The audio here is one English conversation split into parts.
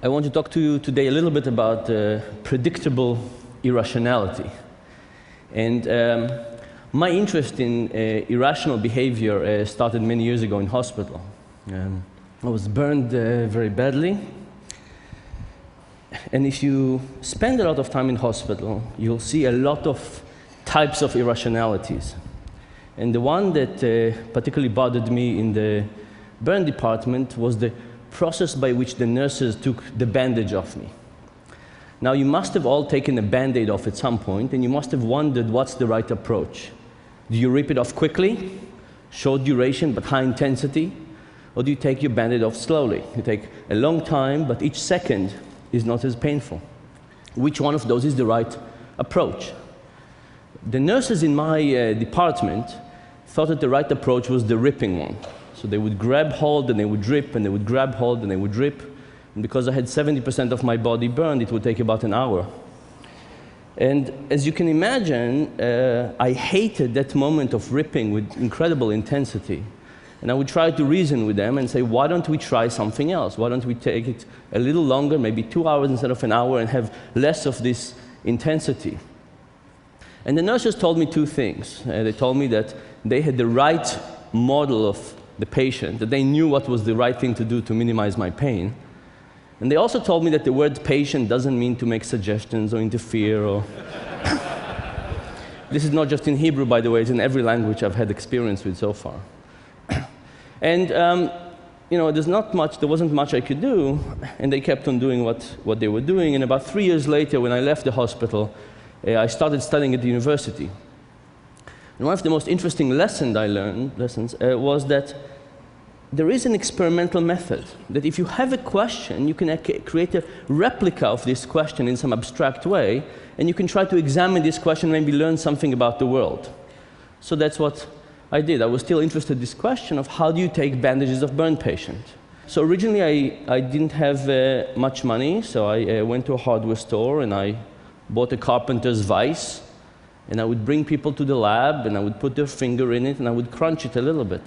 I want to talk to you today a little bit about predictable irrationality. And my interest in irrational behavior started many years ago in hospital. I was burned very badly. And if you spend a lot of time in hospital, you'll see a lot of types of irrationalities. And the one that particularly bothered me in the burn department was the process by which the nurses took the bandage off me. Now, you must have all taken a Band-Aid off at some point, and you must have wondered what's the right approach. Do you rip it off quickly, short duration but high intensity, or do you take your Band-Aid off slowly? You take a long time, but each second is not as painful. Which one of those is the right approach? The nurses in my department thought that the right approach was the ripping one. So they would grab hold, and they would rip, and they would grab hold, and they would rip. And because I had 70% of my body burned, it would take about an hour. And as you can imagine, I hated that moment of ripping with incredible intensity. And I would try to reason with them and say, why don't we try something else? Why don't we take it a little longer, maybe 2 hours instead of an hour, and have less of this intensity? And the nurses told me two things. They told me that they had the right model of the patient, that they knew what was the right thing to do to minimize my pain. And they also told me that the word patient doesn't mean to make suggestions or interfere or... This is not just in Hebrew, by the way, it's in every language I've had experience with so far. And you know, there wasn't much I could do, and they kept on doing what they were doing. And about 3 years later, when I left the hospital, I started studying at the university. And one of the most interesting lessons I learned was that there is an experimental method, that if you have a question, you can create a replica of this question in some abstract way, and you can try to examine this question and maybe learn something about the world. So that's what I did. I was still interested in this question of how do you take bandages of burn patients. So originally I didn't have much money, so I went to a hardware store and I bought a carpenter's vise, and I would bring people to the lab, and I would put their finger in it, and I would crunch it a little bit.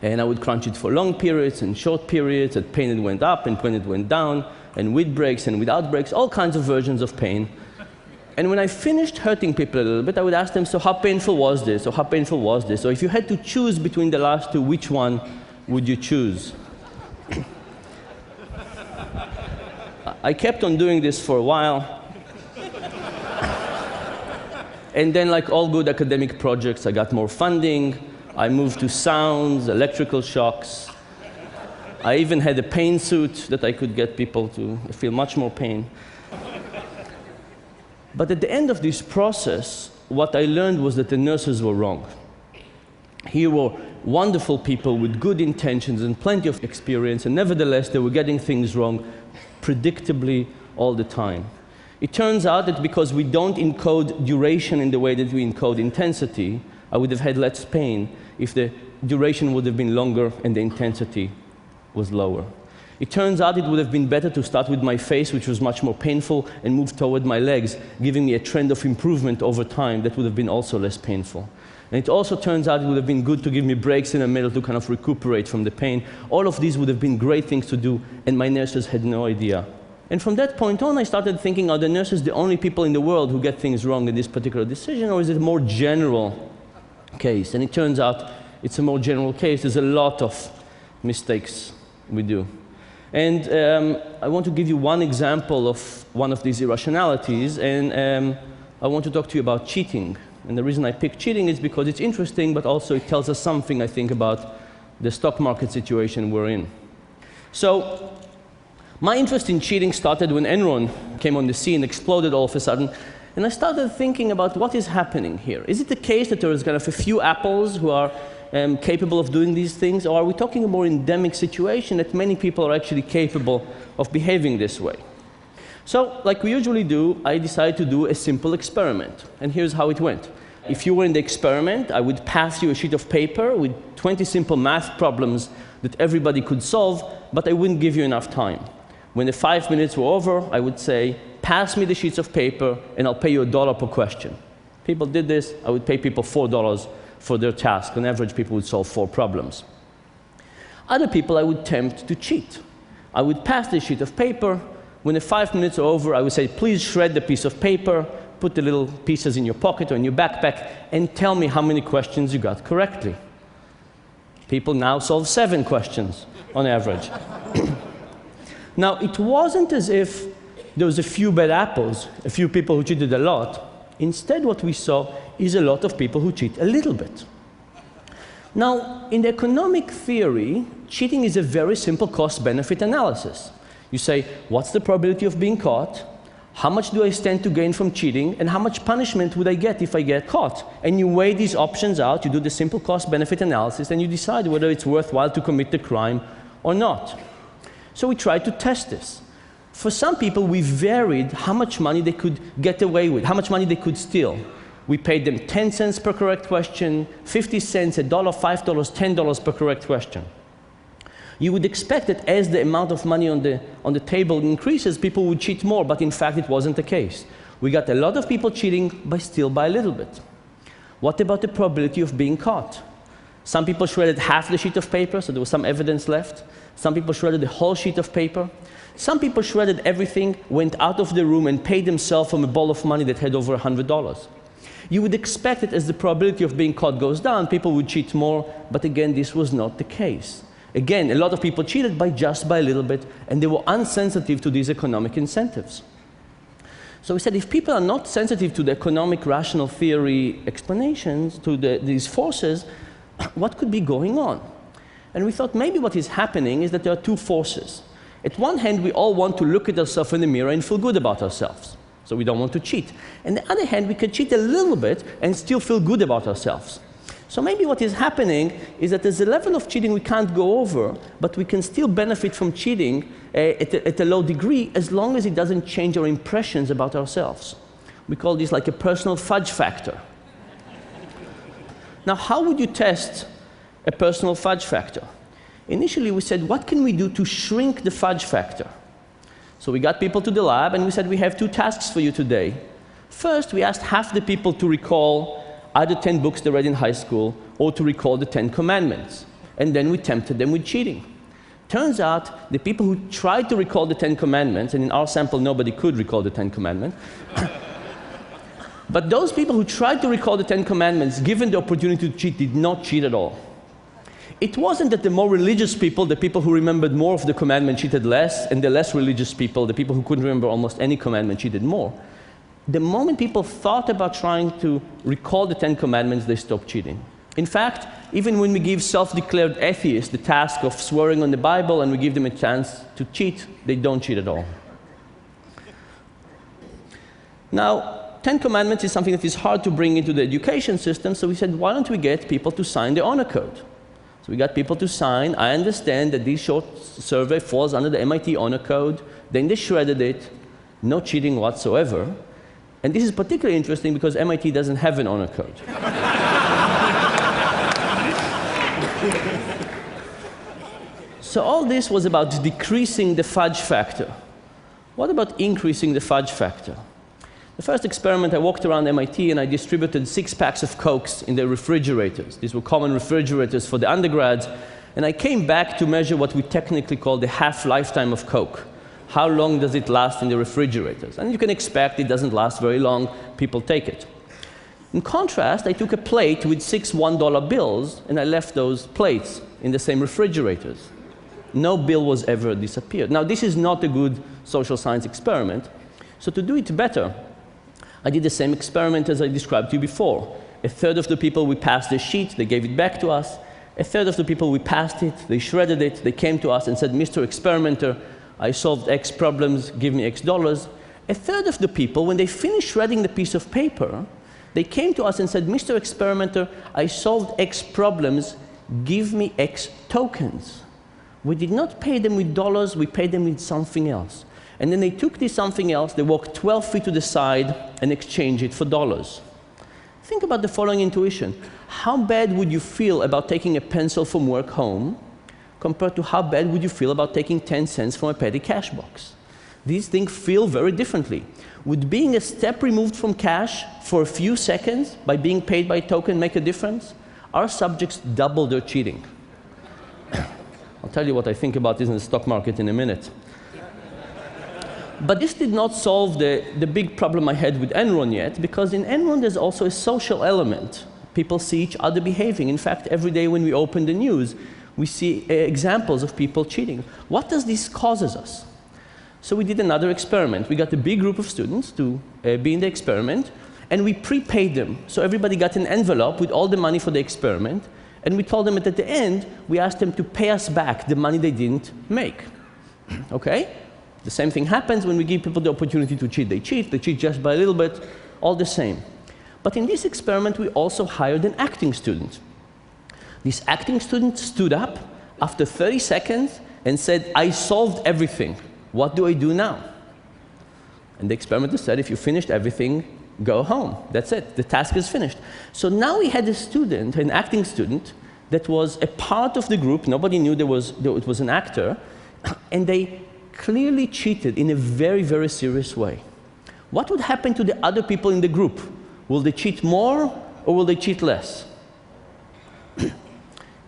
And I would crunch it for long periods and short periods, and pain it went up and when it went down, and with breaks and without breaks, all kinds of versions of pain. And when I finished hurting people a little bit, I would ask them, so how painful was this? Or how painful was this? Or if you had to choose between the last two, which one would you choose? I kept on doing this for a while. And then, like all good academic projects, I got more funding. I moved to sounds, electrical shocks. I even had a pain suit that I could get people to feel much more pain. But at the end of this process, what I learned was that the nurses were wrong. Here were wonderful people with good intentions and plenty of experience, and nevertheless, they were getting things wrong predictably all the time. It turns out that because we don't encode duration in the way that we encode intensity, I would have had less pain if the duration would have been longer and the intensity was lower. It turns out it would have been better to start with my face, which was much more painful, and move toward my legs, giving me a trend of improvement over time that would have been also less painful. And it also turns out it would have been good to give me breaks in the middle to kind of recuperate from the pain. All of these would have been great things to do, and my nurses had no idea. And from that point on, I started thinking, are the nurses the only people in the world who get things wrong in this particular decision, or is it a more general case? And it turns out it's a more general case. There's a lot of mistakes we do. And I want to give you one example of one of these irrationalities, and I want to talk to you about cheating. And the reason I picked cheating is because it's interesting, but also it tells us something, I think, about the stock market situation we're in. So my interest in cheating started when Enron came on the scene, exploded all of a sudden, and I started thinking about what is happening here. Is it the case that there is kind of a few apples who are capable of doing these things, or are we talking a more endemic situation that many people are actually capable of behaving this way? So, like we usually do, I decided to do a simple experiment, and here's how it went. If you were in the experiment, I would pass you a sheet of paper with 20 simple math problems that everybody could solve, but I wouldn't give you enough time. When the 5 minutes were over, I would say, pass me the sheets of paper, and I'll pay you $1 per question. People did this. I would pay people $4 for their task. On average, people would solve 4 problems. Other people I would tempt to cheat. I would pass the sheet of paper. When the 5 minutes are over, I would say, please shred the piece of paper, put the little pieces in your pocket or in your backpack, and tell me how many questions you got correctly. People now solve 7 questions on average. Now, it wasn't as if there was a few bad apples, a few people who cheated a lot. Instead, what we saw is a lot of people who cheat a little bit. Now, in the economic theory, cheating is a very simple cost-benefit analysis. You say, what's the probability of being caught? How much do I stand to gain from cheating? And how much punishment would I get if I get caught? And you weigh these options out, you do the simple cost-benefit analysis, and you decide whether it's worthwhile to commit the crime or not. So we tried to test this. For some people, we varied how much money they could get away with, how much money they could steal. We paid them 10 cents per correct question, 50 cents, $1, $5, $10 per correct question. You would expect that as the amount of money on the table increases, people would cheat more, but in fact, it wasn't the case. We got a lot of people cheating, but still by a little bit. What about the probability of being caught? Some people shredded half the sheet of paper, so there was some evidence left. Some people shredded the whole sheet of paper. Some people shredded everything, went out of the room, and paid themselves from a ball of money that had over $100. You would expect that as the probability of being caught goes down, people would cheat more, but again, this was not the case. Again, a lot of people cheated just by a little bit, and they were unsensitive to these economic incentives. So we said, if people are not sensitive to the economic rational theory explanations, to these forces, what could be going on? And we thought maybe what is happening is that there are 2 forces. At one hand, we all want to look at ourselves in the mirror and feel good about ourselves. So we don't want to cheat. On the other hand, we can cheat a little bit and still feel good about ourselves. So maybe what is happening is that there's a level of cheating we can't go over, but we can still benefit from cheating at a low degree as long as it doesn't change our impressions about ourselves. We call this like a personal fudge factor. Now, how would you test a personal fudge factor? Initially, we said, what can we do to shrink the fudge factor? So we got people to the lab, and we said, we have 2 tasks for you today. First, we asked half the people to recall either 10 books they read in high school or to recall the 10 commandments. And then we tempted them with cheating. Turns out the people who tried to recall the 10 commandments, and in our sample nobody could recall the 10 commandments, but those people who tried to recall the 10 commandments, given the opportunity to cheat, did not cheat at all. It wasn't that the more religious people, the people who remembered more of the commandment, cheated less, and the less religious people, the people who couldn't remember almost any commandment, cheated more. The moment people thought about trying to recall the 10 commandments, they stopped cheating. In fact, even when we give self-declared atheists the task of swearing on the Bible and we give them a chance to cheat, they don't cheat at all. Now, 10 commandments is something that is hard to bring into the education system, so we said, why don't we get people to sign the honor code? So we got people to sign. I understand that this short survey falls under the MIT honor code. Then they shredded it, no cheating whatsoever. And this is particularly interesting because MIT doesn't have an honor code. So all this was about decreasing the fudge factor. What about increasing the fudge factor? The first experiment, I walked around MIT and I distributed 6 packs of Cokes in the refrigerators. These were common refrigerators for the undergrads. And I came back to measure what we technically call the half-lifetime of Coke. How long does it last in the refrigerators? And you can expect it doesn't last very long. People take it. In contrast, I took a plate with 6 $1 bills, and I left those plates in the same refrigerators. No bill was ever disappeared. Now, this is not a good social science experiment. So to do it better, I did the same experiment as I described to you before. A third of the people, we passed the sheet, they gave it back to us. A third of the people, we passed it, they shredded it, they came to us and said, Mr. Experimenter, I solved X problems, give me X dollars. A third of the people, when they finished shredding the piece of paper, they came to us and said, Mr. Experimenter, I solved X problems, give me X tokens. We did not pay them with dollars, we paid them with something else. And then they took this something else, they walked 12 feet to the side and exchanged it for dollars. Think about the following intuition. How bad would you feel about taking a pencil from work home compared to how bad would you feel about taking 10 cents from a petty cash box? These things feel very differently. Would being a step removed from cash for a few seconds by being paid by a token make a difference? Our subjects double their cheating. I'll tell you what I think about this in the stock market in a minute. But this did not solve the big problem I had with Enron yet, because in Enron there's also a social element. People see each other behaving. In fact, every day when we open the news, we see examples of people cheating. What does this causes us? So we did another experiment. We got a big group of students to be in the experiment, and we prepaid them. So everybody got an envelope with all the money for the experiment, and we told them that at the end, we asked them to pay us back the money they didn't make. Okay? The same thing happens when we give people the opportunity to cheat. They cheat just by a little bit, all the same. But in this experiment, we also hired an acting student. This acting student stood up after 30 seconds and said, "I solved everything. What do I do now?" And the experimenter said, "If you finished everything, go home. That's it. The task is finished." So now we had a student, an acting student, that was a part of the group. Nobody knew it was an actor. And they clearly cheated in a very, very serious way. What would happen to the other people in the group? Will they cheat more or will they cheat less?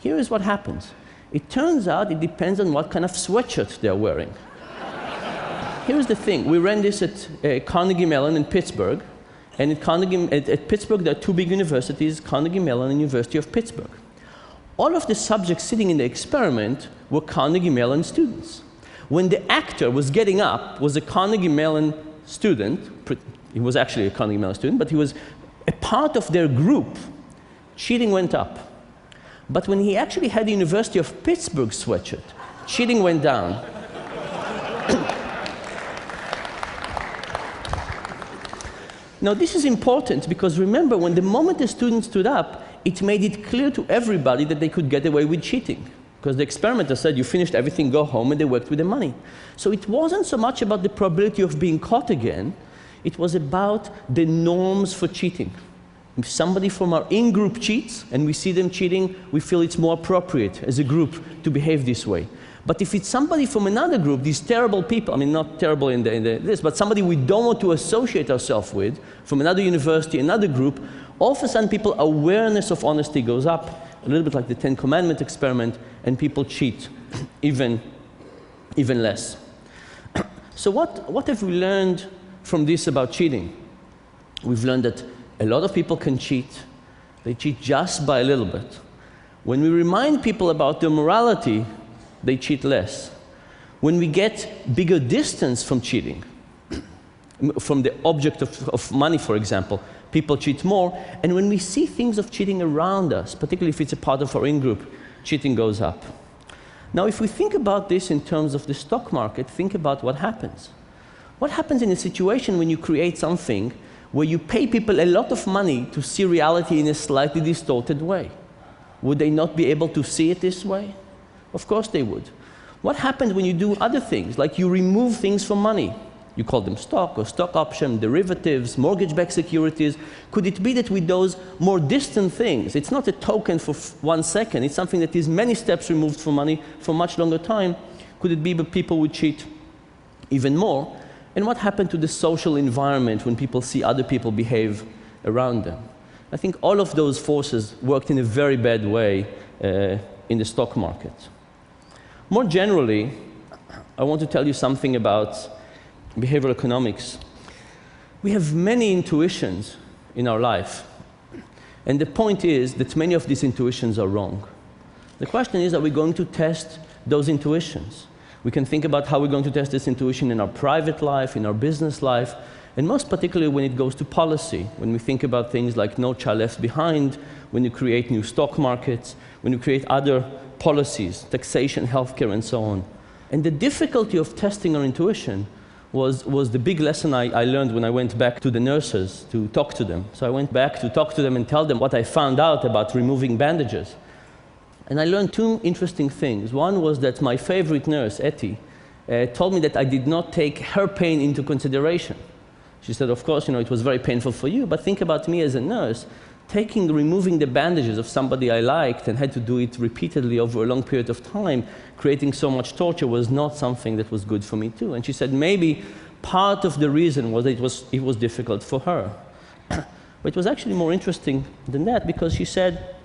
Here is what happens. It turns out it depends on what kind of sweatshirt they're wearing. Here's the thing. We ran this at Carnegie Mellon in Pittsburgh. And at Pittsburgh, there are two big universities, Carnegie Mellon and University of Pittsburgh. All of the subjects sitting in the experiment were Carnegie Mellon students. When the actor was getting up, was a Carnegie Mellon student. He was actually a Carnegie Mellon student, but he was a part of their group. Cheating went up. But when he actually had the University of Pittsburgh sweatshirt, cheating went down. Now, this is important because remember, when the moment the student stood up, it made it clear to everybody that they could get away with cheating. Because the experimenter said, "You finished everything, go home," and they worked with the money. So it wasn't so much about the probability of being caught again, it was about the norms for cheating. If somebody from our in-group cheats, and we see them cheating, we feel it's more appropriate as a group to behave this way. But if it's somebody from another group, these terrible people, I mean, not terrible in this, but somebody we don't want to associate ourselves with, from another university, another group, all of a sudden people's awareness of honesty goes up, a little bit like the Ten Commandment experiment, and people cheat even less. So what have we learned from this about cheating? We've learned that a lot of people can cheat. They cheat just by a little bit. When we remind people about their morality, they cheat less. When we get bigger distance from cheating, from the object of money, for example, people cheat more. And when we see things of cheating around us, particularly if it's a part of our in-group, cheating goes up. Now, if we think about this in terms of the stock market, think about what happens. What happens in a situation when you create something where you pay people a lot of money to see reality in a slightly distorted way? Would they not be able to see it this way? Of course they would. What happens when you do other things, like you remove things from money? You call them stock or stock option, derivatives, mortgage-backed securities. Could it be that with those more distant things, it's not a token for 1 second, it's something that is many steps removed from money for much longer time? Could it be that people would cheat even more? And what happened to the social environment when people see other people behave around them? I think all of those forces worked in a very bad way in the stock market. More generally, I want to tell you something about behavioral economics. We have many intuitions in our life, and the point is that many of these intuitions are wrong. The question is, are we going to test those intuitions? We can think about how we're going to test this intuition in our private life, in our business life, and most particularly when it goes to policy, when we think about things like No Child Left Behind, when you create new stock markets, when you create other policies, taxation, healthcare, and so on. And the difficulty of testing our intuition was the big lesson I learned when I went back to the nurses to talk to them. So I went back to talk to them and tell them what I found out about removing bandages. And I learned two interesting things. One was that my favorite nurse, Etty, told me that I did not take her pain into consideration. She said, of course, it was very painful for you, but think about me as a nurse. Removing the bandages of somebody I liked and had to do it repeatedly over a long period of time, creating so much torture, was not something that was good for me too. And she said maybe part of the reason was that it was difficult for her. But it was actually more interesting than that, because she said,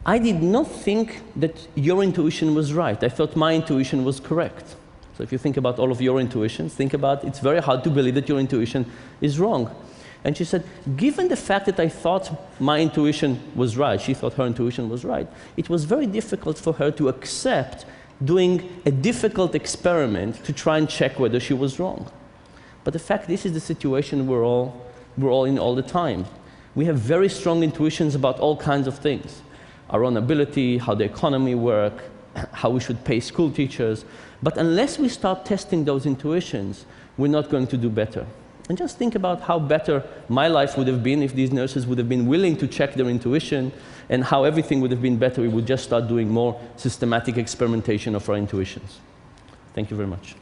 I did not think that your intuition was right. I thought my intuition was correct. So if you think about all of your intuitions, think about it's very hard to believe that your intuition is wrong. And she said, given the fact that I thought my intuition was right, she thought her intuition was right, it was very difficult for her to accept doing a difficult experiment to try and check whether she was wrong. But the fact this is the situation we're all in all the time. We have very strong intuitions about all kinds of things. Our own ability, how the economy works, how we should pay school teachers. But unless we start testing those intuitions, we're not going to do better. And just think about how better my life would have been if these nurses would have been willing to check their intuition, and how everything would have been better. We would just start doing more systematic experimentation of our intuitions. Thank you very much.